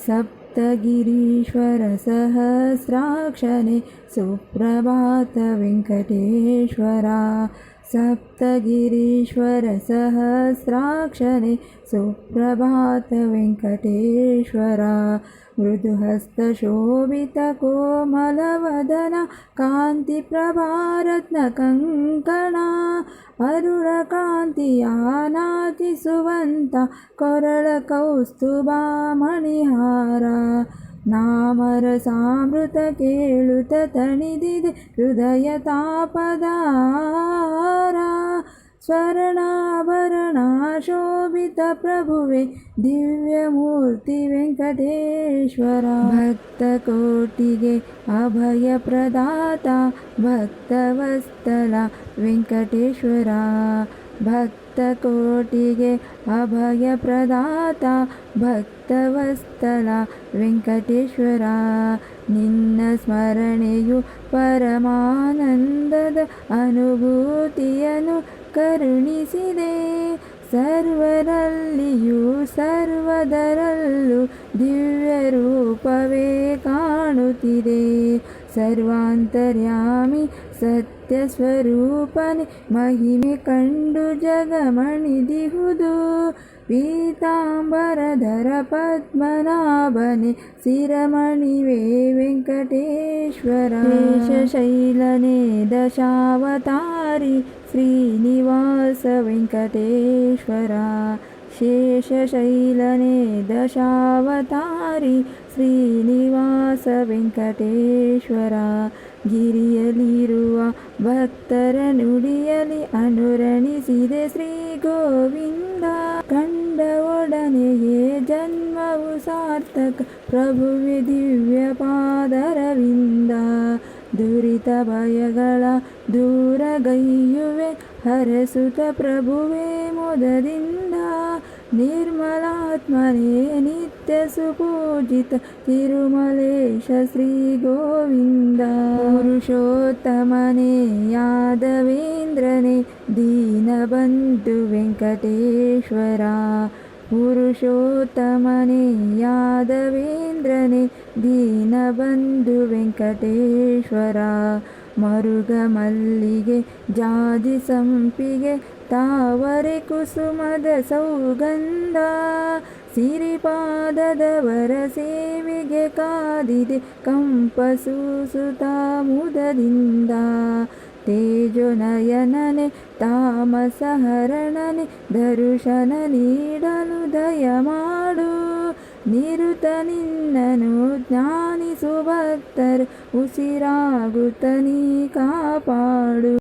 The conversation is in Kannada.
सप्तगिरीश्वर सहस्राक्षने सुप्रभात वेङ्कटेश्वरा। सप्तगिरीश्वर सहस्राक्षने सुप्रभात वेङ्कटेश्वरा। मृदुहस्तशोभितकोमलवदना कान्तिप्रभारत्नकङ्कणा। अरुणकान्तियानाति सुवन्ता कोरळकौस्तुभा मणिहारा। नामरसामृत केळुत तणिदिದೆ हृदय तापदार। ಸ್ವರ್ಣಾಭರಣ ಶೋಭಿತ ಪ್ರಭುವೆ ದಿವ್ಯಮೂರ್ತಿ ವೆಂಕಟೇಶ್ವರ। ಭಕ್ತಕೋಟಿಗೆ ಅಭಯ ಪ್ರದಾತ ಭಕ್ತವತ್ಸಲ ವೆಂಕಟೇಶ್ವರ। ಭಕ್ತಕೋಟಿಗೆ ಅಭಯ ಪ್ರದಾತ ಭಕ್ತವತ್ಸಲ ವೆಂಕಟೇಶ್ವರ। ನಿನ್ನ ಸ್ಮರಣೆಯು ಪರಮಾನಂದದ ಅನುಭೂತಿಯನ್ನು ಕರುಣಿಸಿದೆ। ಸರ್ವರಲ್ಲಿಯೂ ಸರ್ವದರಲ್ಲೂ ದಿವ್ಯ ರೂಪವೇ ಕಾಣುತ್ತಿದೆ। ಸರ್ವಾಂತರ್ಯಾಮಿ ಸತ್ಯ ಸ್ವರೂಪನೆ ಮಹಿಮೆ ಕಂಡು ಜಗಮಣಿದಿಹುದು। ಪೀತಾಂಬರಧರ ಪದ್ಮನಾಭನೆ ಶಿರಮಣಿವೇ ವೆಂಕಟೇಶ್ವರ। ಶೇಷಶೈಲನೆ ದಶಾವತಾರಿ ಶ್ರೀನಿವಾಸ ವೆಂಕಟೇಶ್ವರ। ಶೇಷಶೈಲನೆ ದಶಾವತಾರಿ ಶ್ರೀನಿವಾಸ ವೆಂಕಟೇಶ್ವರ। ಗಿರಿಯಲಿರುವ ಭಕ್ತರ ನುಡಿಯಲಿ ಅನುರಣಿಸಿದೆ ಶ್ರೀ ಗೋವಿಂದ। ಕಂಡ ಒಡನೆಯೇ ಜನ್ಮವು ಸಾರ್ಥಕ ಪ್ರಭುವೆ ದಿವ್ಯ ಪಾದರವಿಂದ। ದುರಿತ ಭಯಗಳ ದೂರಗೈಯುವೆ ಹರಸುತ ಪ್ರಭುವೇ ಮೋದದಿಂದ। ನಿರ್ಮಲಾತ್ಮನೇ ನಿತ್ಯ ಸುಪೂಜಿತ ತಿರುಮಲೇಶ ಶ್ರೀ ಗೋವಿಂದ। ಪುರುಷೋತ್ತಮನೇ ಯಾದವೇಂದ್ರನೇ ದೀನಬಂಧು ವೆಂಕಟೇಶ್ವರ। ಪುರುಷೋತ್ತಮನೇ ಯಾದವೇಂದ್ರನೇ ದೀನಬಂಧು ವೆಂಕಟೇಶ್ವರ। ಮರುಗ ಮಲ್ಲಿಗೆ ಜಾಜಿ ಸಂಪಿಗೆ ತಾವರೆ ಕುಸುಮದ ಸೌಗಂಧ। ಸಿರಿಪಾದದವರ ಸೇವೆಗೆ ಕಾದಿದೆ ಕಂಪಸೂಸುತ್ತ ಮುದದಿಂದ। ತೇಜೋನಯನನೆ ತಾಮಸಹರಣನೆ ದರ್ಶನ ನೀಡಲು ದಯಮಾಡು। ನಿರುತ ನಿನ್ನನು ಜ್ಞಾನಿಸು ಭಕ್ತರ ಉಸಿರಾಗುತ್ತ ನೀ ಕಾಪಾಡು।